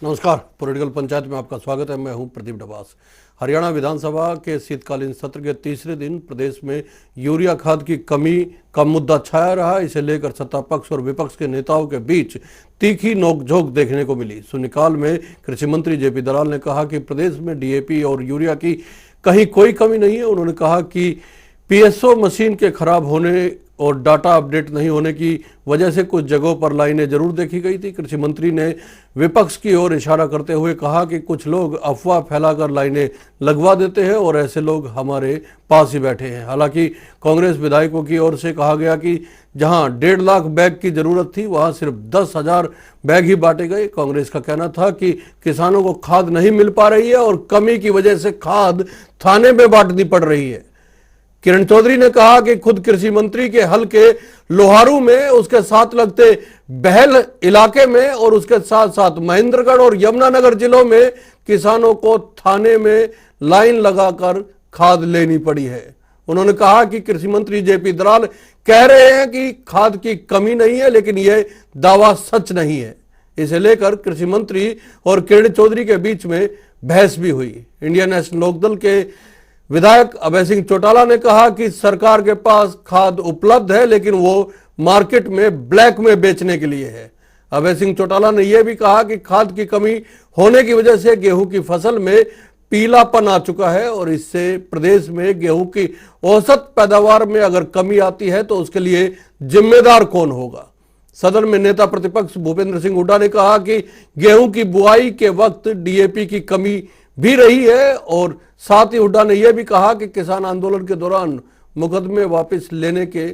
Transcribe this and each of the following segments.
नमस्कार, पॉलिटिकल पंचायत में आपका स्वागत है। मैं हूं प्रदीप डबास। हरियाणा विधानसभा के शीतकालीन सत्र के तीसरे दिन प्रदेश में यूरिया खाद की कमी का मुद्दा छाया रहा। इसे लेकर सत्ता पक्ष और विपक्ष के नेताओं के बीच तीखी नोकझोंक देखने को मिली। शून्यकाल में कृषि मंत्री जेपी दलाल ने कहा कि प्रदेश में डीएपी और यूरिया की कहीं कोई कमी नहीं है। उन्होंने कहा कि पीएसओ मशीन के खराब होने और डाटा अपडेट नहीं होने की वजह से कुछ जगहों पर लाइनें जरूर देखी गई थी। कृषि मंत्री ने विपक्ष की ओर इशारा करते हुए कहा कि कुछ लोग अफवाह फैलाकर लाइनें लगवा देते हैं और ऐसे लोग हमारे पास ही बैठे हैं। हालांकि कांग्रेस विधायकों की ओर से कहा गया कि जहां 1.5 लाख बैग की जरूरत थी वहां सिर्फ 10,000 बैग ही बांटे गए। कांग्रेस का कहना था कि किसानों को खाद नहीं मिल पा रही है और कमी की वजह से खाद थाने में बांटनी पड़ रही है। किरण चौधरी ने कहा कि खुद कृषि मंत्री के हल्के लोहारू में, उसके साथ लगते बहल इलाके में और उसके साथ साथ महेंद्रगढ़ और यमुनानगर जिलों में किसानों को थाने में लाइन लगाकर खाद लेनी पड़ी है। उन्होंने कहा कि कृषि मंत्री जेपी दलाल कह रहे हैं कि खाद की कमी नहीं है, लेकिन यह दावा सच नहीं है। इसे लेकर कृषि मंत्री और किरण चौधरी के बीच में बहस भी हुई। इंडियन नेशनल लोकदल के विधायक अभय सिंह चौटाला ने कहा कि सरकार के पास खाद उपलब्ध है, लेकिन वो मार्केट में ब्लैक में बेचने के लिए है। अभय सिंह चौटाला ने यह भी कहा कि खाद की कमी होने की वजह से गेहूं की फसल में पीलापन आ चुका है और इससे प्रदेश में गेहूं की औसत पैदावार में अगर कमी आती है तो उसके लिए जिम्मेदार कौन होगा। सदन में नेता प्रतिपक्ष भूपेंद्र सिंह हुड्डा ने कहा कि गेहूं की बुआई के वक्त डीएपी की कमी भी रही है और साथ ही हुड्डा ने यह भी कहा कि किसान आंदोलन के दौरान मुकदमे वापस लेने के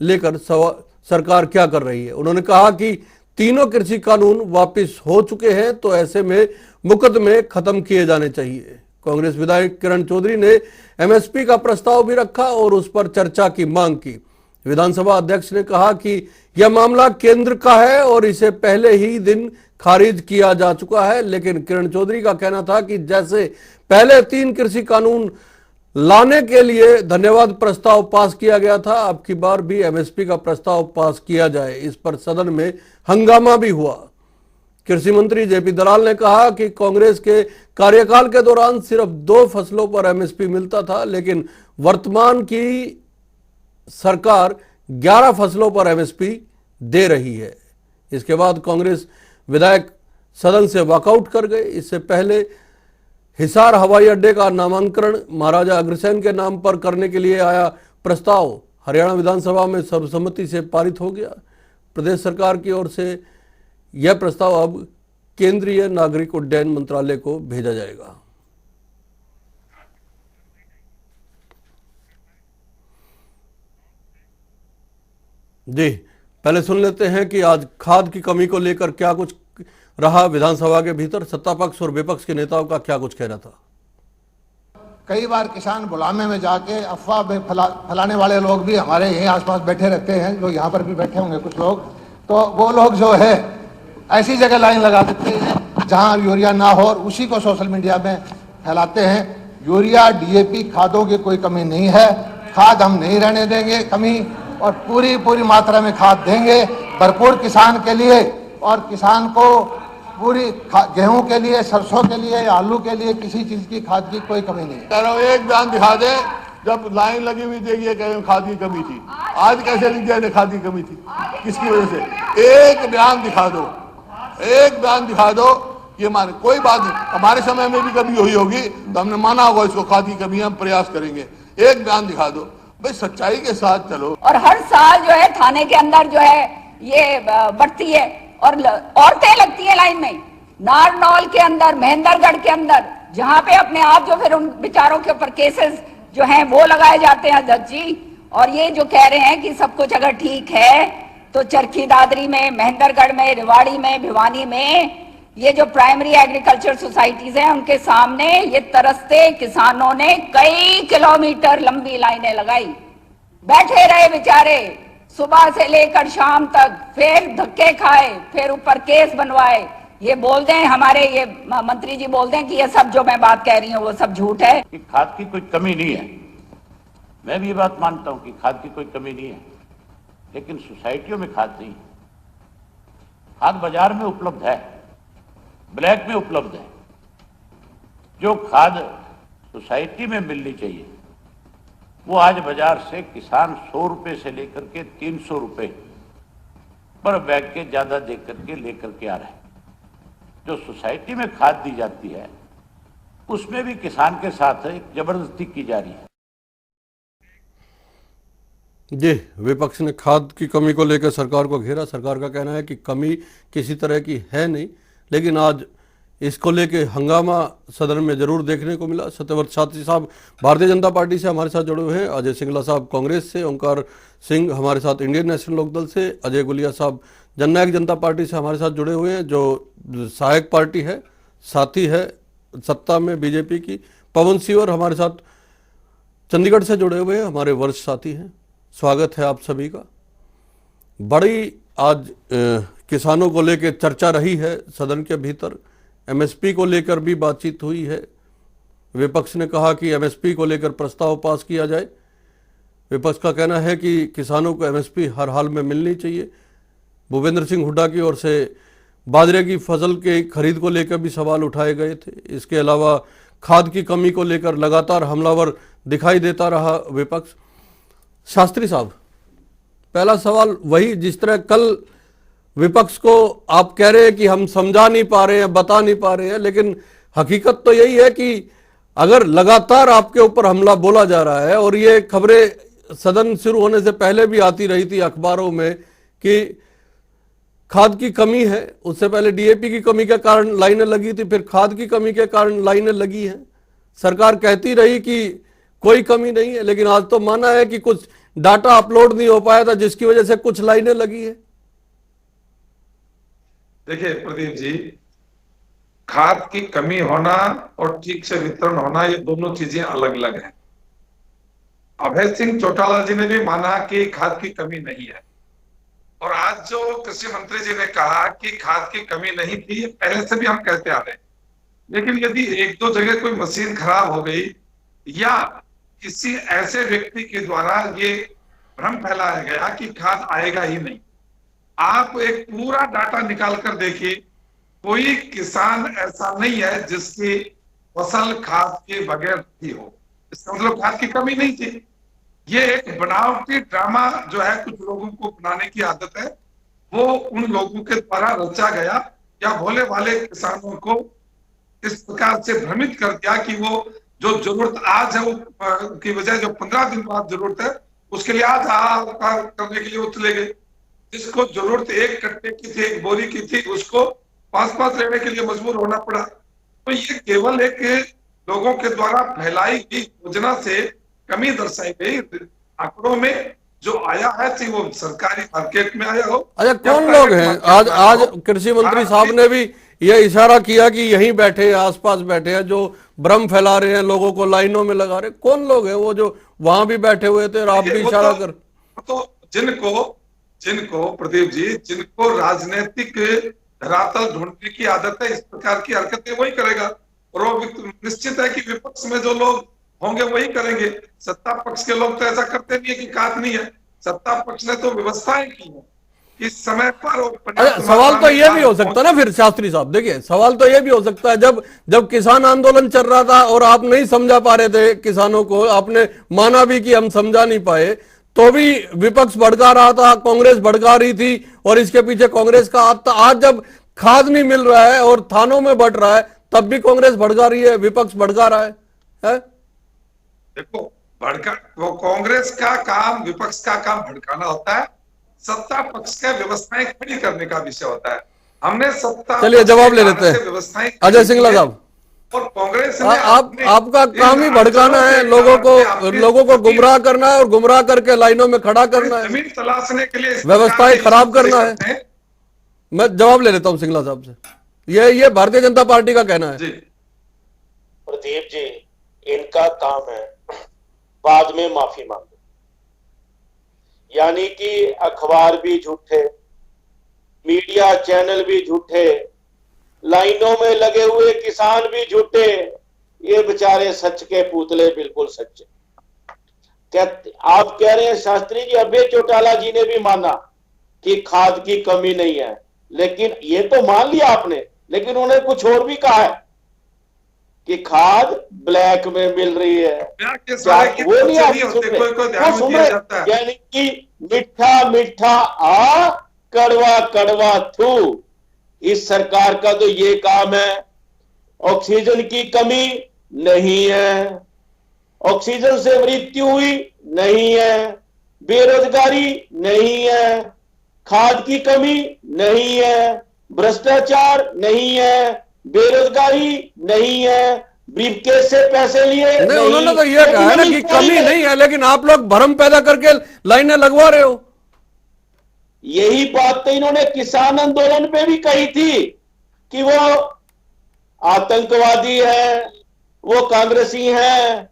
लेकर सरकार क्या कर रही है। उन्होंने कहा कि तीनों कृषि कानून वापस हो चुके हैं तो ऐसे में मुकदमे खत्म किए जाने चाहिए। कांग्रेस विधायक किरण चौधरी ने एमएसपी का प्रस्ताव भी रखा और उस पर चर्चा की मांग की। विधानसभा अध्यक्ष ने कहा कि यह मामला केंद्र का है और इसे पहले ही दिन खारिज किया जा चुका है, लेकिन किरण चौधरी का कहना था कि जैसे पहले 3 कृषि कानून लाने के लिए धन्यवाद प्रस्ताव पास किया गया था, अब की बार भी एमएसपी का प्रस्ताव पास किया जाए। इस पर सदन में हंगामा भी हुआ। कृषि मंत्री जेपी दलाल ने कहा कि कांग्रेस के कार्यकाल के दौरान सिर्फ 2 फसलों पर एमएसपी मिलता था, लेकिन वर्तमान की सरकार 11 फसलों पर एमएसपी दे रही है। इसके बाद कांग्रेस विधायक सदन से वॉकआउट कर गए। इससे पहले हिसार हवाई अड्डे का नामांकन महाराजा अग्रसेन के नाम पर करने के लिए आया प्रस्ताव हरियाणा विधानसभा में सर्वसम्मति से पारित हो गया। प्रदेश सरकार की ओर से यह प्रस्ताव अब केंद्रीय नागरिक उड्डयन मंत्रालय को भेजा जाएगा। जी, पहले सुन लेते हैं कि आज खाद की कमी को लेकर क्या कुछ रहा विधानसभा के भीतर। सत्ता पक्ष और विपक्ष के नेताओं का क्या कुछ कहना था। कई बार किसान बुलाने में जाके अफवाह फैलाने वाले लोग भी हमारे यहीं आसपास बैठे रहते हैं, जो यहाँ पर भी बैठे होंगे कुछ लोग, तो वो लोग जो है ऐसी जगह लाइन लगा देते हैं जहाँ यूरिया ना हो और उसी को सोशल मीडिया में फैलाते हैं। यूरिया डीएपी खादों की कोई कमी नहीं है, खाद हम नहीं रहने देंगे कमी, और पूरी मात्रा में खाद देंगे भरपूर किसान के लिए। और किसान को पूरी गेहूं के लिए, सरसों के लिए, आलू के लिए किसी चीज की खाद की कोई कमी नहीं है। एक बयान दिखा दे जब लाइन लगी हुई थी ये कहीं खाद की कमी थी, आज कैसे लिख दिया खाद की कमी थी, किसकी वजह से? एक बयान दिखा दो, एक बयान दिखा दो। ये माने कोई बात नहीं, हमारे समय में भी कभी हुई होगी तो हमने माना होगा इसको खाद की कमी, हम प्रयास करेंगे। एक बयान दिखा दो भाई, सच्चाई के साथ चलो। और हर साल जो है थाने के अंदर जो है ये बढ़ती है और औरतें लगती है लाइन में। नारनौल के अंदर, महेंद्रगढ़ के अंदर, जहां पे अपने आप जो फिर उन बेचारों के ऊपर केसेस जो हैं वो लगाए जाते हैं अध्यक्ष जी। और ये जो कह रहे हैं कि सब कुछ अगर ठीक है तो चरखी दादरी में, महेंद्रगढ़ में, रेवाड़ी में, भिवानी में ये जो प्राइमरी एग्रीकल्चर सोसाइटीज हैं उनके सामने ये तरसते किसानों ने कई किलोमीटर लंबी लाइनें लगाई, बैठे रहे बेचारे सुबह से लेकर शाम तक, फिर धक्के खाए, फिर ऊपर केस बनवाए। ये बोल दें हमारे ये मंत्री जी बोल दें कि ये सब जो मैं बात कह रही हूँ वो सब झूठ है। कि खाद की कोई कमी नहीं है, मैं भी ये बात मानता हूँ कि खाद की कोई कमी नहीं है, लेकिन सोसाइटियों में खाद नहीं है। खाद बाजार में उपलब्ध है, ब्लैक में उपलब्ध है। जो खाद सोसाइटी में मिलनी चाहिए वो आज बाजार से किसान 100 रुपए से लेकर के 300 रुपए पर बैग के ज्यादा दे करके लेकर के आ रहे हैं। जो सोसाइटी में खाद दी जाती है उसमें भी किसान के साथ एक जबरदस्ती की जा रही है। जी, विपक्ष ने खाद की कमी को लेकर सरकार को घेरा। सरकार का कहना है कि कमी किसी तरह की है नहीं, लेकिन आज इसको लेके हंगामा सदन में जरूर देखने को मिला। सत्यव्रत शास्त्री साहब भारतीय जनता पार्टी से हमारे साथ जुड़े हुए हैं, अजय सिंगला साहब कांग्रेस से, ओंकार सिंह हमारे साथ इंडियन नेशनल लोकदल से, अजय गुलिया साहब जननायक जनता पार्टी से हमारे साथ जुड़े हुए हैं, जो सहायक पार्टी है, साथी है सत्ता में बीजेपी की। पवन सिंह हमारे साथ चंडीगढ़ से जुड़े हुए हैं, हमारे वरिष्ठ साथी हैं। स्वागत है आप सभी का। बड़ी आज किसानों को लेकर चर्चा रही है सदन के भीतर। एमएसपी को लेकर भी बातचीत हुई है। विपक्ष ने कहा कि एमएसपी को लेकर प्रस्ताव पास किया जाए। विपक्ष का कहना है कि किसानों को एमएसपी हर हाल में मिलनी चाहिए। भूपेंद्र सिंह हुड्डा की ओर से बाजरे की फसल के खरीद को लेकर भी सवाल उठाए गए थे। इसके अलावा खाद की कमी को लेकर लगातार हमलावर दिखाई देता रहा विपक्ष। शास्त्री साहब, पहला सवाल वही, जिस तरह कल विपक्ष को आप कह रहे हैं कि हम समझा नहीं पा रहे हैं, बता नहीं पा रहे हैं, लेकिन हकीकत तो यही है कि अगर लगातार आपके ऊपर हमला बोला जा रहा है और ये खबरें सदन शुरू होने से पहले भी आती रही थी अखबारों में कि खाद की कमी है, उससे पहले डीएपी की कमी के कारण लाइनें लगी थी, फिर खाद की कमी के कारण लाइनें लगी हैं। सरकार कहती रही कि कोई कमी नहीं है, लेकिन आज तो माना है कि कुछ डाटा अपलोड नहीं हो पाया था जिसकी वजह से कुछ लाइनें लगी है। देखिए प्रदीप जी, खाद की कमी होना और ठीक से वितरण होना ये दोनों चीजें अलग अलग हैं। अभय सिंह चौटाला जी ने भी माना कि खाद की कमी नहीं है, और आज जो कृषि मंत्री जी ने कहा कि खाद की कमी नहीं थी, ये पहले से भी हम कहते आ रहे हैं। लेकिन यदि एक दो जगह कोई मशीन खराब हो गई या किसी ऐसे व्यक्ति के द्वारा ये भ्रम फैलाया गया कि खाद आएगा ही नहीं, आप एक पूरा डाटा निकाल कर देखिए, कोई किसान ऐसा नहीं है जिसकी फसल खाद के बगैर थी हो। इसका मतलब खाद की कमी नहीं थी। ये एक बनावटी ड्रामा जो है कुछ लोगों को बनाने की आदत है, वो उन लोगों के द्वारा रचा गया या भोले भाले किसानों को इस प्रकार से भ्रमित कर दिया कि वो जो जरूरत आज है वो की बजाय जो 15 दिन बाद जरूरत है उसके लिए आज हाहाकार करने के लिए वो चले गए। जिसको जरूरत एक कट्टे की थी, एक बोरी की थी, उसको 5-5 लेने के लिए मजबूर होना पड़ा। तो ये केवल एक लोगों के द्वारा फैलाई गई योजना से कमी दर्शाई गई। आंकड़ों में जो आया है चाहे वो सरकारी मार्केट में आया हो। अच्छा, कौन लोग हैं? आज कृषि मंत्री साहब ने भी यह इशारा किया कि यहीं बैठे हैं, आसपास बैठे हैं, जो भ्रम फैला रहे हैं, लोगों को लाइनों में लगा रहे हैं। कौन लोग हैं वो जो वहां भी बैठे हुए थे और आप भी इशारा कर? तो जिनको प्रदीप जी, जिनको राजनीतिक धरातल ढूंढने की आदत है, इस प्रकार की हरकतें वही करेगा। और वो निश्चित है कि विपक्ष में जो लोग होंगे वही करेंगे। सत्ता पक्ष के लोग तो ऐसा करते नहीं है कि खाद नहीं है। सत्ता पक्ष ने तो व्यवस्थाएं की है इस समय पर। अच्छा, सवाल तो ये भी हो सकता ना फिर शास्त्री साहब, देखिए सवाल तो ये भी हो सकता है, जब किसान आंदोलन चल रहा था और आप नहीं समझा पा रहे थे किसानों को, आपने माना भी कि हम समझा नहीं पाए, तो भी विपक्ष भड़का रहा था, कांग्रेस भड़का रही थी और इसके पीछे कांग्रेस का हाथ था। आज जब खाद नहीं मिल रहा है और थानों में बढ़ रहा है, तब भी कांग्रेस भड़का रही है, विपक्ष भड़का रहा है? देखो, वो कांग्रेस का काम, विपक्ष का काम भड़काना होता है। सत्ता पक्ष का व्यवस्थाएं खड़ी करने का विषय होता है। हमने सत्ता, चलिए जवाब ले लेते हैं व्यवस्थाएं अजय सिंगला साहब। और कांग्रेस ने आपका काम ही भड़काना है, लोगों को गुमराह करना है और गुमराह करके लाइनों में खड़ा करना है, जमीन तलाशने के लिए व्यवस्थाएं खराब करना है। मैं जवाब ले लेता हूं सिंगला साहब से। ये भारतीय जनता पार्टी का कहना है। प्रदीप जी, इनका काम है बाद में माफी मांगो, यानी कि अखबार भी झूठे, मीडिया चैनल भी झूठे, लाइनों में लगे हुए किसान भी झूठे, ये बेचारे सच के पुतले बिल्कुल सच्चे। आप कह रहे हैं शास्त्री जी, अभय चौटाला जी ने भी माना कि खाद की कमी नहीं है, लेकिन ये तो मान लिया आपने लेकिन उन्होंने कुछ और भी कहा है कि खाद ब्लैक में मिल रही है। क्या वो नहीं आप सुन रहे? वो सुन रहे, यानी कि मीठा मीठा आ कड़वा कड़वा थू। इस सरकार का तो ये काम है। ऑक्सीजन की कमी नहीं है, ऑक्सीजन से मृत्यु हुई नहीं है, बेरोजगारी नहीं है, खाद की कमी नहीं है, भ्रष्टाचार नहीं है, बेरोजगारी नहीं है, ब्रीफकेस से पैसे लिए नहीं। उन्होंने तो ये कहा है ना कि कमी नहीं है, लेकिन आप लोग भ्रम पैदा करके लाइनें लगवा रहे हो। यही बात तो इन्होंने किसान आंदोलन पे भी कही थी कि वो आतंकवादी है, वो कांग्रेसी है,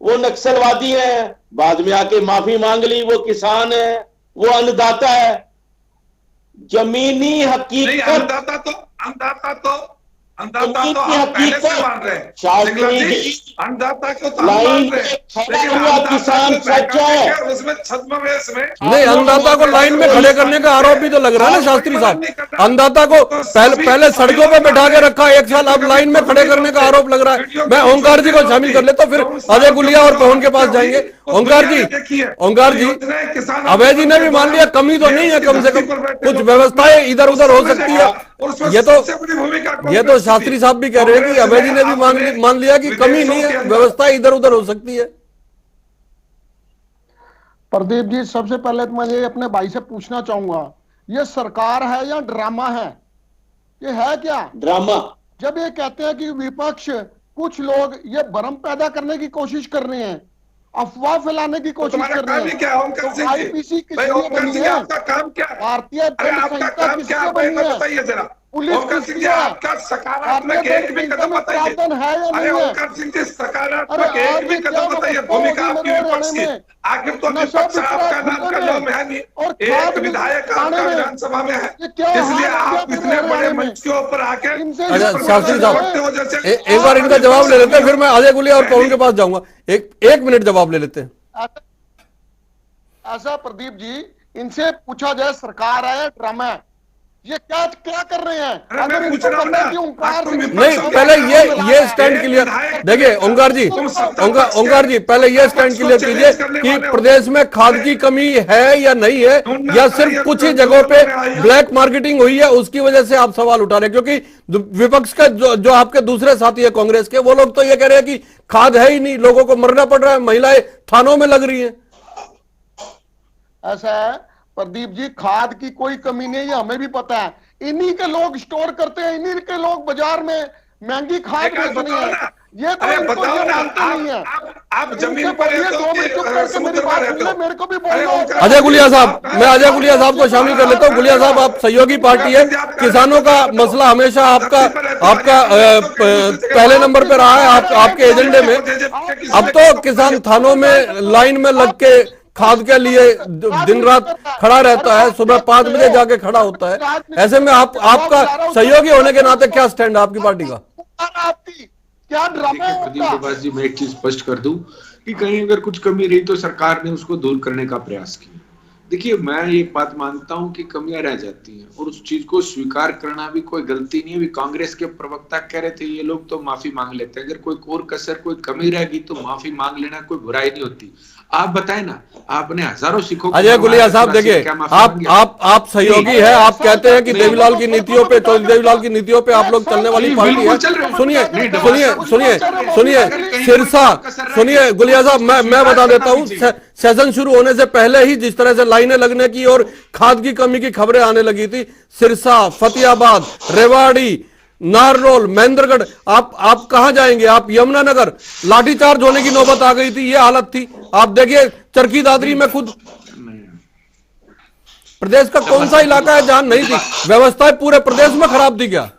वो नक्सलवादी है। बाद में आके माफी मांग ली, वो किसान है, वो अन्नदाता है। जमीनी हकीकत, अन्नदाता तो आप पहले से मान रहे हैं। अन्नदाता को तो मान रहे हैं, किसान सच है उसमें छद्मवेश में नहीं, अन्नदाता को लाइन में खड़े करने का आरोप भी तो लग रहा है ना शास्त्री साहब। अन्नदाता को पहले सड़कों पे बैठा के रखा 1 साल, अब लाइन में खड़े करने का आरोप लग रहा है। मैं ओंकार जी को शामिल कर लेता हूं, फिर अजय गुलिया और पवन के पास जाएंगे। ओंकार जी, अभय जी ने भी मान लिया कमी तो नहीं है, कम से कम कुछ व्यवस्थाएं इधर उधर हो सकती है। ये तो शास्त्री साहब भी कह रहे हैं कि अभय जी ने भी मान लिया कि कमी नहीं है, व्यवस्था इधर उधर हो सकती है। प्रदीप जी, सबसे पहले तो मैं ये अपने भाई से पूछना चाहूंगा, ये सरकार है या ड्रामा है? ये है क्या ड्रामा? जब ये कहते हैं कि विपक्ष, कुछ लोग ये भ्रम पैदा करने की कोशिश कर रहे हैं, अफवाह फैलाने की कोशिश कर रहे हैं। तो आईपीसी किसने बनी है? भारतीय दंड संहिता किसने बनी है? पुलिस किसकी है? आपका सकारात्मक एक भी कदम बताइए। है या नहीं है? ओंकार सिंह जी, सकारात्मक एक भी कदम बताइए। भूमिका आपकी विपक्ष की, आखिर तो विपक्ष आपका नाम है नहीं, एक विधायक आपका विधानसभा में है, इसलिए आप इतने बड़े मंच के ऊपर आके। अच्छा शास्त्री साहब, एक बार इनका जवाब ले लेते हैं, फिर मैं अजय गुलिया और पवन के पास जाऊंगा। एक मिनट जवाब ले लेते हैं। ऐसा प्रदीप जी, इनसे पूछा जाए सरकार है या ड्रामा है, ये क्या क्या कर रहे हैं? अगर इनको पता है कि ओंकार नहीं, पहले ये स्टैंड क्लियर देखिए। ओंकार जी पहले ये स्टैंड क्लियर कीजिए कि प्रदेश में खाद की कमी है या नहीं है, या सिर्फ कुछ ही जगहों पे ब्लैक मार्केटिंग हुई है, उसकी वजह से आप सवाल उठा रहे हैं। क्योंकि विपक्ष का जो आपके दूसरे साथी है कांग्रेस के, वो लोग तो ये कह रहे हैं कि खाद है ही नहीं, लोगों को मरना पड़ रहा है, महिलाएं थानों में लग रही है। ऐसा है प्रदीप जी, खाद की कोई कमी नहीं है, हमें भी पता है। इन्हीं के लोग स्टोर करते हैं, इन्हीं के लोग बाजार में महंगी खाद बेचनी है। ये तो इनको ये मानते नहीं है। आप जमीन पर मेरे को भी बोलो। अजय गुलिया साहब, मैं अजय गुलिया साहब को शामिल कर लेता हूँ। गुलिया साहब, आप सहयोगी पार्टी है, किसानों का मसला हमेशा आपका पहले नंबर पे रहा है आपके एजेंडे में। अब तो किसान थानों में लाइन में लग के खाद के लिए दिन रात खड़ा रहता है, सुबह 5 बजे जाके खड़ा होता है। ऐसे में आपका सहयोगी होने के नाते क्या स्टैंड है आपकी पार्टी का? क्या ड्रामा है? प्रदीप प्रभाष जी, मैं एक चीज स्पष्ट कर दूं कि कहीं अगर कुछ कमी रही तो सरकार ने उसको दूर करने का प्रयास किया। देखिए, मैं ये बात मानता हूं कि कमियां रह जाती हैं और उस चीज को स्वीकार करना भी कोई गलती नहीं है। कांग्रेस के प्रवक्ता कह रहे थे ये लोग तो माफी मांग लेते हैं, अगर कोई कोर कसर, कोई कमी रहेगी तो माफी मांग लेना कोई बुराई नहीं होती। आप बताएं ना, आपने हजारों सिखों। अजय गुलिया साहब देखिए, आप सहयोगी है, आप कहते हैं कि देवीलाल की नीतियों पे, चौधरी देवीलाल की नीतियों पे आप लोग चलने वाली पार्टी है। सुनिए सिरसा, सुनिए गुलिया साहब, मैं बता देता हूँ, सेशन शुरू होने से पहले ही जिस तरह से लाइनें लगने की और खाद की कमी की खबरें आने लगी थी, सिरसा, फतेहाबाद, रेवाड़ी, नारनौल, महेंद्रगढ़, आप कहां जाएंगे? आप यमुनानगर, लाठीचार्ज होने की नौबत आ गई थी, ये हालत थी। आप देखिए चरखी दादरी में खुद। प्रदेश का कौन सा इलाका है जहां नहीं थी व्यवस्थाएं? पूरे प्रदेश में खराब थी क्या?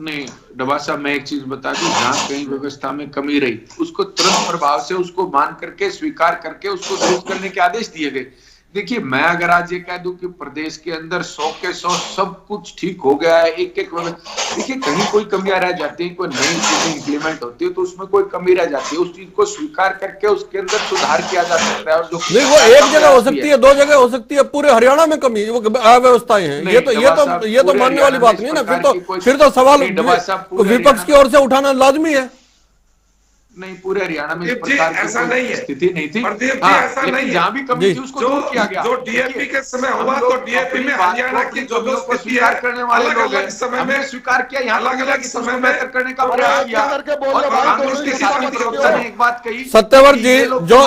नहीं डबास साहब, मैं एक चीज बता दूं, जहां कहीं व्यवस्था में कमी रही उसको तुरंत प्रभाव से उसको मान करके, स्वीकार करके उसको दूर करने के आदेश दिए गए। देखिए, मैं अगर आज ये कह दूं कि प्रदेश के अंदर 100 के 100 सब कुछ ठीक हो गया है, एक देखिए कहीं कोई कमियां रह जाती है, कोई नई चीजें इंप्लीमेंट होती है तो उसमें कोई कमी रह जाती है, उस चीज को स्वीकार करके उसके अंदर सुधार किया जा सकता है। और जो नहीं, वो एक जगह हो सकती है, दो जगह हो सकती है, पूरे हरियाणा में कमी, वो अव्यवस्थाएं हैं, ये तो मानने वाली बात नहीं ना। फिर तो सवाल विपक्ष की ओर से उठाना लाजमी है। नहीं, पूरे हरियाणा में इस प्रकार ऐसा नहीं है, स्थिति नहीं थी। ऐसा नहीं, जहां भी कमी थी उसको दूर किया गया। जो डीएपी के समय हुआ तो डीएपी में हरियाणा की जो स्वीकार करने वाले लोग हैं, समय में स्वीकार किया, यहाँ अलग-अलग समय में बेहतर करने का प्रयास किया। कांग्रेस के साथी प्रवक्ता ने एक बात कही, सत्यवर्त जी,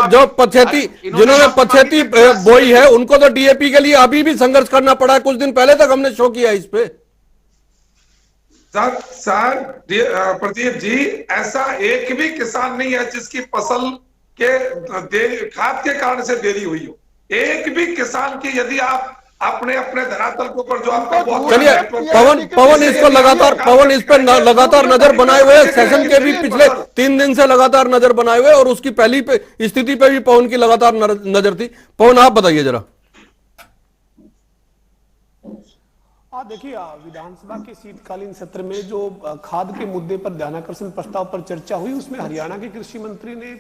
जो पछेती, जिन्होंने पछेती बोई है, उनको तो डीएपी के लिए अभी भी संघर्ष करना पड़ा है। कुछ दिन पहले तक हमने शो किया इस पे। सर प्रदीप जी, ऐसा एक भी किसान नहीं है जिसकी फसल के खाद के कारण से देरी हुई हो। एक भी किसान की, यदि आप अपने धरातल के ऊपर जो आपका, चलिए पवन इस पर लगातार नजर बनाए हुए, सेशन के भी पिछले 3 दिन से लगातार नजर बनाए हुए, और उसकी पहली स्थिति पे भी पवन की लगातार नजर थी। पवन, आप बताइए जरा। देखिए, विधानसभा के शीतकालीन सत्र में जो खाद के मुद्दे पर ध्यानाकर्षण प्रस्ताव पर चर्चा हुई, उसमें हरियाणा के कृषि मंत्री ने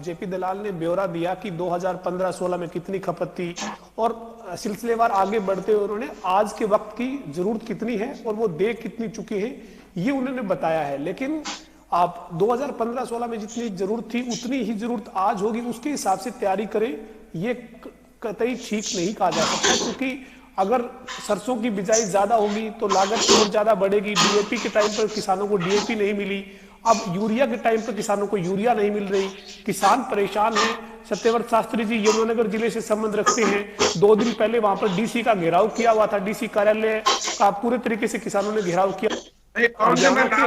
जेपी दलाल ने ब्यौरा दिया कि 2015-16 में कितनी खपत थी, और सिलसिलेवार आगे बढ़ते हुए उन्होंने आज के वक्त की जरूरत कितनी है और वो दे कितनी चुके हैं, ये उन्होंने बताया है। लेकिन आप 2015-16 में जितनी जरूरत थी उतनी ही जरूरत आज होगी, उसके हिसाब से तैयारी करें, ये कतई ठीक नहीं कहा जा सकता। क्योंकि अगर सरसों की बिजाई ज्यादा होगी तो लागत और ज्यादा बढ़ेगी। डीएपी के टाइम पर किसानों को डीएपी नहीं मिली, अब यूरिया के टाइम पर किसानों को यूरिया नहीं मिल रही, किसान परेशान है। सत्यव्रत शास्त्री जी यमुनानगर जिले से संबंध रखते हैं, 2 दिन पहले वहां पर डीसी का घेराव किया हुआ था, डीसी कार्यालय का पूरे तरीके से किसानों ने घेराव किया।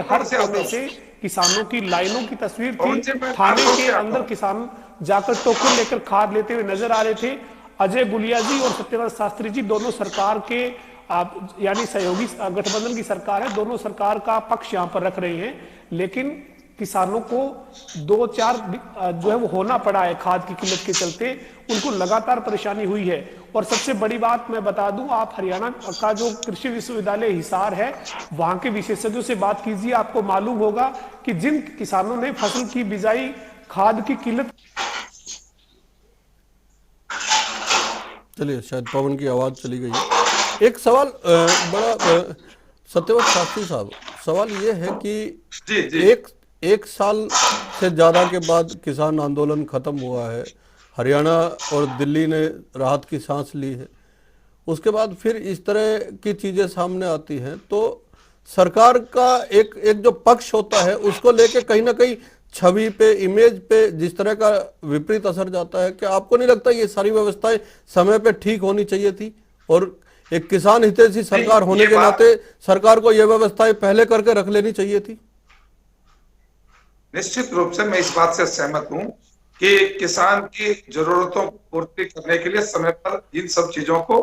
हर कोने से किसानों की लाइनों की तस्वीर थी। थाने के अंदर किसान जाकर टोकन लेकर खाद लेते हुए नजर आ रहे थे। अजय गुलिया जी और सत्यव्रत शास्त्री जी दोनों सरकार के यानी सहयोगी गठबंधन की सरकार है, दोनों सरकार का पक्ष यहां पर रख रहे हैं, लेकिन किसानों को 2-4 जो है वो होना पड़ा है खाद की किल्लत के चलते, उनको लगातार परेशानी हुई है। और सबसे बड़ी बात मैं बता दूं, आप हरियाणा का जो कृषि विश्वविद्यालय हिसार है, वहां के विशेषज्ञों से बात कीजिए, आपको मालूम होगा कि जिन किसानों ने फसल की बिजाई खाद की किल्लत। चलिए, शायद पवन की आवाज चली गई है। एक सवाल बड़ा सत्यव्रत शास्त्री साहब, सवाल ये है कि एक साल से ज्यादा के बाद किसान आंदोलन खत्म हुआ है, हरियाणा और दिल्ली ने राहत की सांस ली है, उसके बाद फिर इस तरह की चीजें सामने आती हैं, तो सरकार का एक जो पक्ष होता है उसको लेके कहीं ना कहीं छवि पे, इमेज पे जिस तरह का विपरीत असर जाता है। क्या आपको नहीं लगता ये सारी व्यवस्थाएं समय पे ठीक होनी चाहिए थी, और एक किसान हितैषी सरकार होने के नाते सरकार को ये व्यवस्थाएं पहले करके रख लेनी चाहिए थी? निश्चित रूप से मैं इस बात से सहमत हूं कि किसान की जरूरतों को पूर्ति करने के लिए समय पर इन सब चीजों को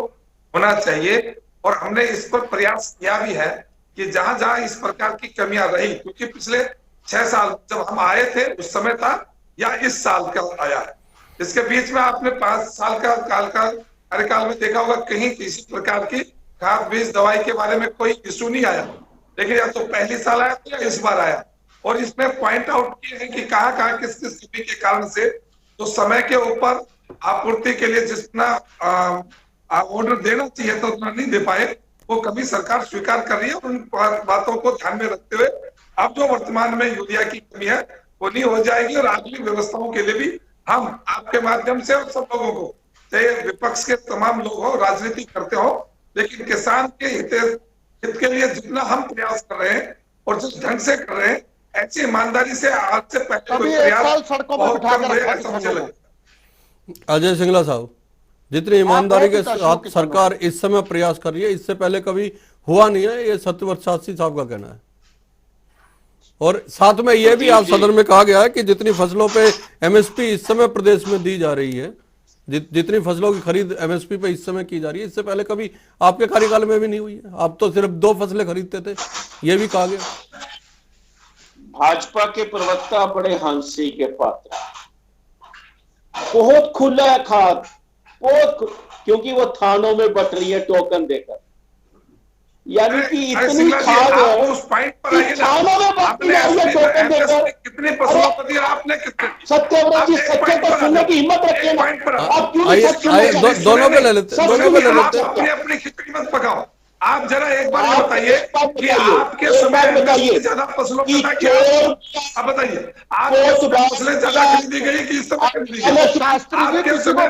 होना चाहिए, और हमने इस पर प्रयास किया भी है कि जहां जहां इस प्रकार की कमियां रही, क्योंकि पिछले 6 साल जब हम आए थे उस समय था, या इस साल का आया है, इसके बीच में आपने 5 साल का कार्यकाल में देखा होगा कहीं किसी प्रकार की खाद बीज दवाई के बारे में कोई इशू नहीं आया। लेकिन या तो पहली साल आया या इस बार आया, और इसमें पॉइंट आउट किए हैं कि कहाँ किस किस कमी के कारण से तो समय के ऊपर आपूर्ति के लिए जितना ऑर्डर देना चाहिए तो उतना नहीं दे पाए, वो कभी सरकार स्वीकार कर रही है। उन बातों को ध्यान में रखते हुए अब जो वर्तमान में यूरिया की कमी है वो नहीं हो जाएगी, और आगे व्यवस्थाओं के लिए भी हम आपके माध्यम से और सब लोगों को, चाहे विपक्ष के तमाम लोग हो, राजनीति करते हो, लेकिन किसान के हित के लिए जितना हम प्रयास कर रहे हैं और जिस ढंग से कर रहे हैं, ऐसी ईमानदारी से आज से पहले कोई प्रयास बहुत कम हुए ऐसा मुझे लगता। अजय सिंगला साहब, जितनी ईमानदारी के साथ सरकार इस समय प्रयास कर रही है, इससे पहले कभी हुआ नहीं है, ये सत्यव्रत शास्त्री साहब का कहना है। और साथ में यह भी आज सदन में कहा गया है कि जितनी फसलों पे एमएसपी इस समय प्रदेश में दी जा रही है, जितनी फसलों की खरीद एमएसपी पे इस समय की जा रही है, इससे पहले कभी आपके कार्यकाल में भी नहीं हुई है। आप तो सिर्फ 2 फसलें खरीदते थे, यह भी कहा गया। भाजपा के प्रवक्ता बड़े हंसी के पात्र, बहुत खुला है खाद, बहुत क्योंकि वो थानों में बट रही है टोकन देकर। यानी कि इतनी खाद है कि थानों में बटती जा रही है टोकन देकर। कितने फसलों को दिया आपने? सत्यव्रत जी, सच्चे को सुनने की हिम्मत रखिए ना। आप क्यों नहीं सच सुनना चाहते? दोनों पे ले लेते हैं, दोनों पे ले लेते हैं। अपनी अपनी खिचड़ी मत पकाओ। आप जरा एक बार बताइए कि आपके समय में ज्यादा फसलों का क्या? आप बताइए, आपके फसलें ज्यादा खरीदी गई कि इस समय खरीदी गई? आपके समय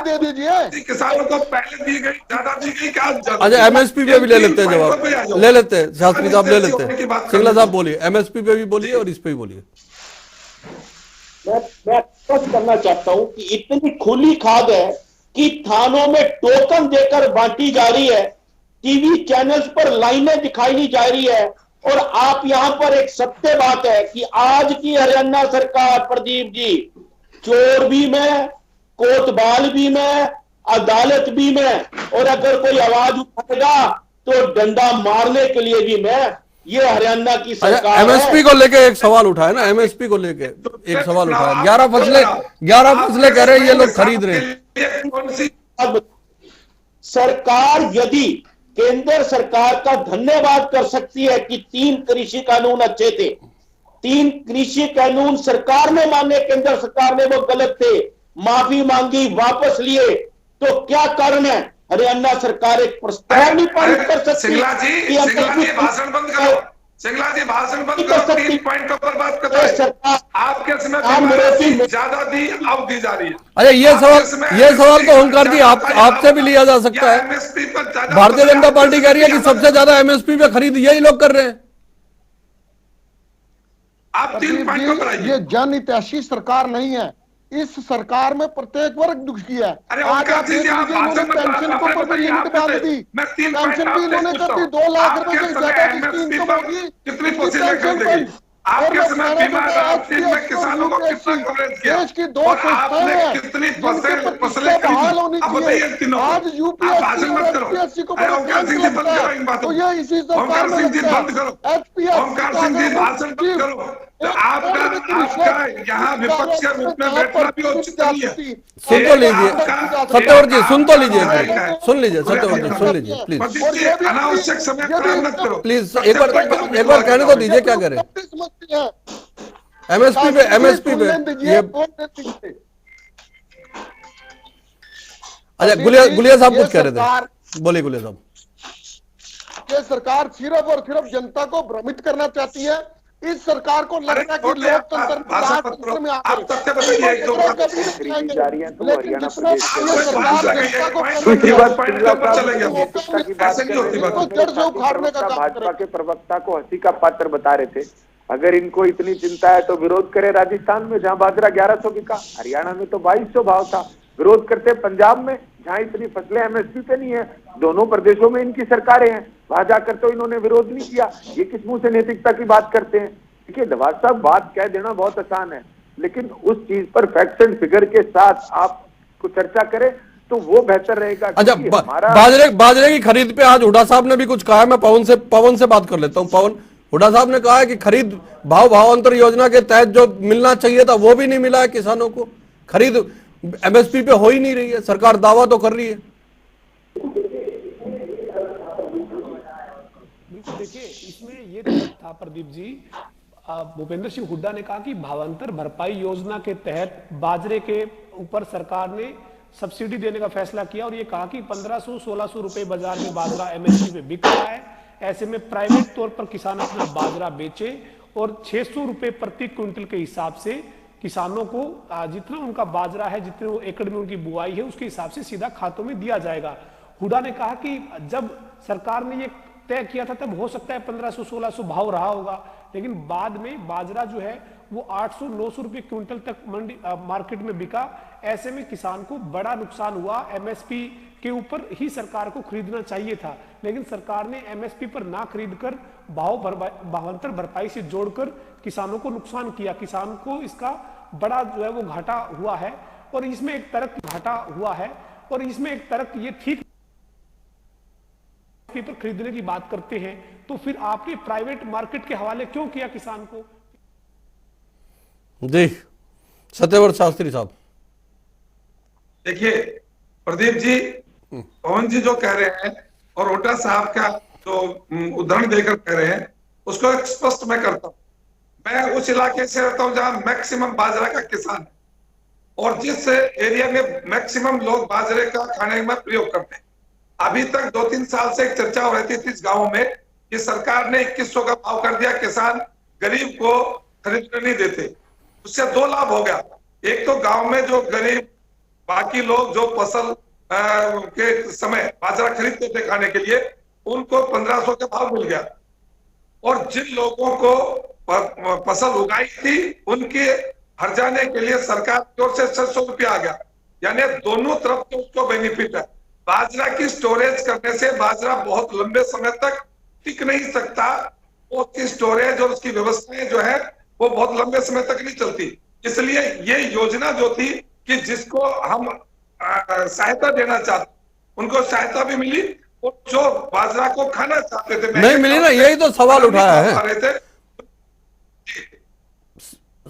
दे दीजिए किसानों को पहले दी गई, ज्यादा दी गई क्या? अच्छा, एमएसपी पे भी ले लेते हैं जवाब, ले लेते हैं शास्त्री साहब, ले लेते हैं। सिंगला साहब बोलिए, एमएसपी पे भी बोलिए और इस पे भी बोलिए। मैं स्पष्ट करना चाहता हूं कि इतनी खुली खाद है कि थानों में टोकन देकर बांटी जा रही है, टीवी चैनल्स पर लाइनें दिखाई जा रही है। और आप यहां पर एक सत्य बात है कि आज की हरियाणा सरकार, प्रदीप जी, चोर भी में, कोतवाल भी में, अदालत भी में, और अगर कोई आवाज उठाएगा तो डंडा मारने के लिए भी मैं। ये हरियाणा की सरकार। एमएसपी को लेके एक सवाल उठाया ना, एमएसपी को लेके एक सवाल उठाया। 11 फसलें कह रहे हैं ये लोग खरीद रहे हैं। सरकार यदि केंद्र सरकार का धन्यवाद कर सकती है कि 3 कृषि कानून अच्छे थे, 3 कृषि कानून सरकार ने माने, केंद्र सरकार ने वो गलत थे, माफी मांगी, वापस लिए, तो क्या कारण है हरियाणा सरकार एक प्रस्ताव नहीं पारित कर सकती? सिंगला जी भाषण बंद करो। सिंगला जी भाषण बंद करो। 3 पॉइंट पर बात कर रहे हैं। आपके समय ज्यादा दी, अब दी जा रही है। अरे ये सवाल तो ओंकार जी आपसे भी लिया जा सकता है। भारतीय जनता पार्टी कह रही है कि सबसे ज्यादा एमएसपी पे खरीद यही लोग कर रहे हैं। आप 3 पॉइंट पर आइए। ये जन हितैषी सरकार नहीं है। इस सरकार में प्रत्येक वर्ग दुखी है। आज आप देख लीजिए, इन्होंने पेंशन को पर भी लिमिट बांध दी। पेंशन भी इन्होंने कर दी, 2 लाख रुपए से ज्यादा जिसकी इनकम होगी कितनी पेंशन पेंशन। आपके समय बीमा किसानों को कितना कवरेज किया? देश की 2 संस्थाएं हैं कितनी फसलें बहाल होनी चाहिए। आज यूपीएससी और एचपीएससी को बड़ा लगता है, तो ये इसी सरकार में लगता है। एचपीएससी तो आपका यहाँ विपक्ष के रूप में बैठना भी उचित नहीं है। सुन तो लीजिए सत्यव्रत जी, सुन तो लीजिए, सुन लीजिए सत्यव्रत जी, सुन लीजिए प्लीज। अनावश्यक समय खराब मत करो प्लीज। एक बार कहने तो दीजिए, क्या करें। एमएसपी पे ये अच्छा, गुलिया साहब कुछ कह रहे थे, बोलिए गुलिया साहब। ये सरकार सिर्फ और सिर्फ जनता को भ्रमित करना चाहती है। इस सरकार को लगता है कि लोकतंत्र में आप तथ्य बताइए। जड़ से उखाड़ने का काम भाजपा के प्रवक्ता को हंसी का पात्र बता रहे थे। अगर इनको इतनी चिंता है तो विरोध करे राजस्थान में, जहां बाजरा 1100 बिका, हरियाणा में तो 2200 भाव था। विरोध करते पंजाब में, जहां इतनी फसलें एमएसपी पे नहीं है। दोनों प्रदेशों में इनकी सरकारें हैं, वहां जाकर तो इन्होंने विरोध नहीं किया। ये किस मुंह से नैतिकता की बात करते हैं? देखिए दवार साहब, बात कह देना बहुत आसान है, लेकिन उस चीज पर फैक्ट्स एंड फिगर के साथ आप कुछ चर्चा करें तो वो बेहतर रहेगा। अच्छा, बाजरे की खरीद पे आज हुड्डा साहब ने भी कुछ कहा है। मैं पवन से बात कर लेता हूँ। पवन, हुड्डा साहब ने कहा है कि खरीद भावांतर योजना के तहत जो मिलना चाहिए था वो भी नहीं मिला है किसानों को। खरीद एमएसपी पे हो ही नहीं रही है, सरकार दावा तो कर रही है। देखिए, इसमें ये था प्रदीप जी, भूपेंद्र सिंह हुड्डा ने कहा कि भावांतर भरपाई योजना के तहत बाजरे के ऊपर सरकार ने सब्सिडी देने का फैसला किया और ये कहा कि 1500-1600 रुपए बाजार में बाजरा एमएसपी पे बिक रहा है। ऐसे में प्राइवेट तौर पर किसान अपना बाजरा बेचे और 600 रुपए प्रति क्विंटल के हिसाब से किसानों को जितना उनका बाजरा है, जितने एकड़ में उनकी बुआई है, उसके हिसाब से सीधा खातों में दिया जाएगा। हुड्डा ने कहा कि जब सरकार ने ये तय किया था तब हो सकता है 1500-1600 भाव रहा होगा, लेकिन बाद में बाजरा जो है वो 800-900 रुपए क्विंटल तक मंडी मार्केट में बिका। ऐसे में किसान को बड़ा नुकसान हुआ। एमएसपी के ऊपर ही सरकार को खरीदना चाहिए था, लेकिन सरकार ने एमएसपी पर ना खरीदकर भावांतर भरपाई से जोड़कर किसानों को नुकसान किया। किसान को इसका बड़ा जो है वो घाटा हुआ है और इसमें एक तर्क ये ठीक पर खरीदने की बात करते हैं तो फिर आपने प्राइवेट मार्केट के हवाले क्यों किया किसान को? जी सत्यव्रत शास्त्री साहब। देखिए प्रदीप जी, पवन जी जो कह रहे हैं और ओटा साहब का जो उदाहरण देकर कह रहे हैं उसको स्पष्ट मैं करता हूं। मैं उस इलाके से रहता हूं जहां मैक्सिमम बाजरा का किसान है और जिस एरिया में मैक्सिमम लोग बाजरे का खाने में प्रयोग करते हैं। अभी तक 2-3 साल से एक चर्चा हो रही थी इस गांव में कि सरकार ने 2100 का भाव कर दिया, किसान गरीब को खरीदने नहीं देते। उससे 2 लाभ हो गया। एक तो गांव में जो गरीब बाकी लोग जो फसल के समय बाजरा खरीदते थे खाने के लिए, उनको 1500 का भाव मिल गया और जिन लोगों को फसल उगाई थी उनके हर्जाने के लिए सरकार की ओर से 600 रुपया आ गया। यानी दोनों तरफ से उसको बेनिफिट है। बाजरा की स्टोरेज करने से बाजरा बहुत लंबे समय तक टिक नहीं सकता। उसकी स्टोरेज और उसकी व्यवस्थाएं जो है वो बहुत लंबे समय तक नहीं चलती। इसलिए ये योजना जो थी कि जिसको हम सहायता देना चाहते उनको सहायता भी मिली और जो बाजरा को खाना चाहते थे नहीं मिली ना, यही तो सवाल उठाया है।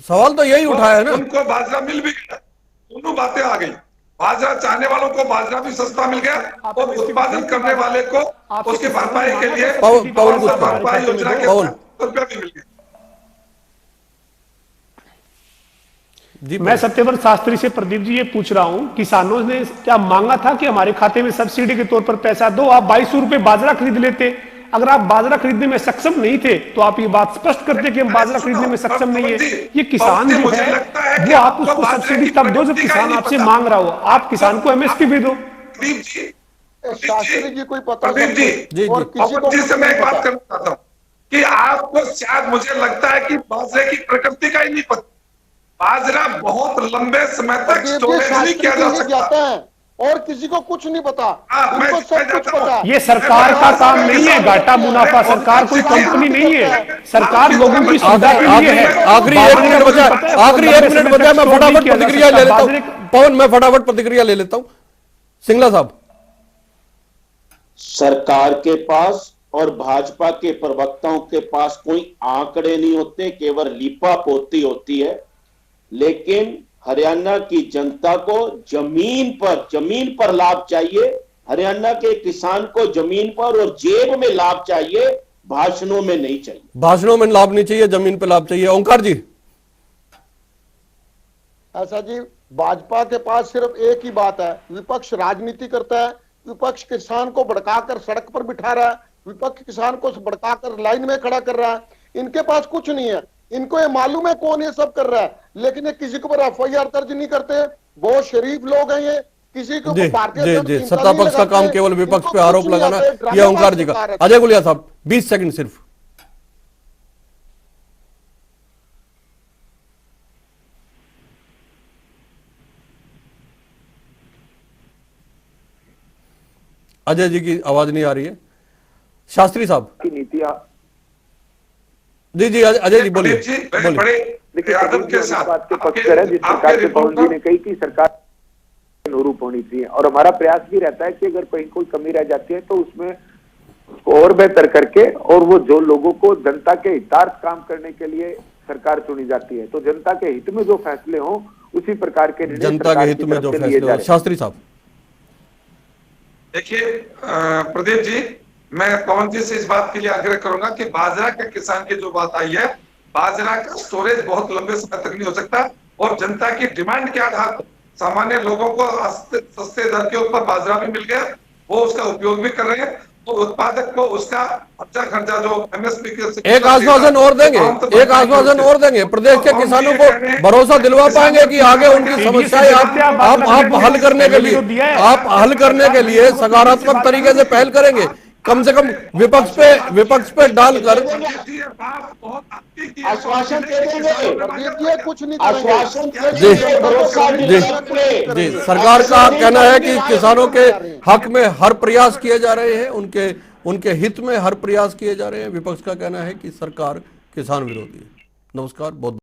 सवाल तो यही उठाया है ना, उनको बाजरा मिल भी गया। दोनों बातें आ गई। बाजरा चाहने वालों को बाजरा भी सस्ता मिल गया और उत्पादन करने वाले को उसकी भरपाई के लिए भरपाई योजना के रुपया भी मिल गया। मैं सत्यव्रत शास्त्री से प्रदीप जी ये पूछ रहा हूं, किसानों ने क्या मांगा था कि हमारे खाते में सब्सिडी के तौर पर पैसा दो, आप 2200 रुपए बाजरा खरीद लेते। अगर आप बाजरा खरीदने में सक्षम नहीं थे तो आप ये बात स्पष्ट करते कि हम बाजरा खरीदने में सक्षम नहीं है। ये किसान जो है वो आप उसको सब्सिडी तब दो जब किसान आपसे मांग रहा हो। आप किसान को एमएसपी भी दो। शास्त्री जी कोई पता और किसी से मैं एक बात करना चाहता हूँ कि आपको शायद मुझे लगता है कि बाजरे की प्रकृति का ही नहीं पता। बाजरा बहुत लंबे समय तक स्टोरेज नहीं किया जा सकता और किसी को कुछ नहीं पता। उनको सब कुछ पता। ये सरकार का काम नहीं है, घाटा मुनाफा। सरकार कोई कंपनी नहीं है, सरकार लोगों की सुविधा के लिए है। आखिरी 1 मिनट बचा, मैं फटाफट प्रतिक्रिया ले लेता हूं। पवन, मैं फटाफट प्रतिक्रिया ले लेता हूं। सिंगला साहब, सरकार के पास और भाजपा के प्रवक्ताओं के पास कोई आंकड़े नहीं होते, केवल लीपापोती होती है। लेकिन हरियाणा की जनता को जमीन पर लाभ चाहिए। हरियाणा के किसान को जमीन पर और जेब में लाभ चाहिए, भाषणों में नहीं चाहिए। भाषणों में लाभ नहीं चाहिए, जमीन पे लाभ चाहिए। ओंकार जी, ऐसा जी, भाजपा के पास सिर्फ एक ही बात है, विपक्ष राजनीति करता है। विपक्ष किसान को भड़काकर सड़क पर बिठा रहा है, विपक्ष किसान को भड़काकर लाइन में खड़ा कर रहा है। इनके पास कुछ नहीं है। इनको ये मालूम है कौन ये सब कर रहा है, लेकिन ये किसी के ऊपर एफआईआर दर्ज नहीं करते। बहुत शरीफ लोग हैं ये, किसी को जी, सत्ता पक्ष का काम केवल विपक्ष पे आरोप लगाना, ये ओंकार जी का। अजय गुलिया साहब, 20 सेकंड सिर्फ। अजय जी की आवाज नहीं आ रही है। शास्त्री साहब की नीतियां। जी अजय जी बोलिए। देखिए, बात के पक्षधर है जिस प्रकार से पवन जी ने कही कि सरकार अनुरूप होनी चाहिए और हमारा प्रयास भी रहता है कि अगर कहीं कोई कमी रह जाती है तो उसमें उसको और बेहतर करके और वो जो लोगों को जनता के हितार्थ काम करने के लिए सरकार चुनी जाती है, तो जनता के हित में जो फैसले हों उसी प्रकार के जनता के हित में जो फैसले हो। शास्त्री साहब, देखिए प्रदीप जी, मैं पवन जी से इस बात के लिए आग्रह करूंगा कि बाजरा के किसान की जो बात आई है, बाजरा का स्टोरेज बहुत लंबे समय तक नहीं हो सकता और जनता की डिमांड के आधार पर सामान्य लोगों को सस्ते दर के ऊपर बाजरा भी मिल गया, वो उसका उपयोग भी कर रहे हैं। तो उत्पादक को उसका अच्छा खर्चा जो एमएसपी के एक आश्वासन और देंगे, प्रदेश के किसानों को भरोसा दिलवा पाएंगे कि आगे उनकी समस्याएं आप हल करने के लिए सकारात्मक तरीके से पहल करेंगे। कम से कम विपक्ष पे डालकर आश्वासन दे देंगे, कुछ नहीं आश्वासन जी। सरकार का कहना है कि किसानों के हक में हर प्रयास किए जा रहे हैं, उनके हित में हर प्रयास किए जा रहे हैं। विपक्ष का कहना है कि सरकार किसान विरोधी है। नमस्कार, बहुत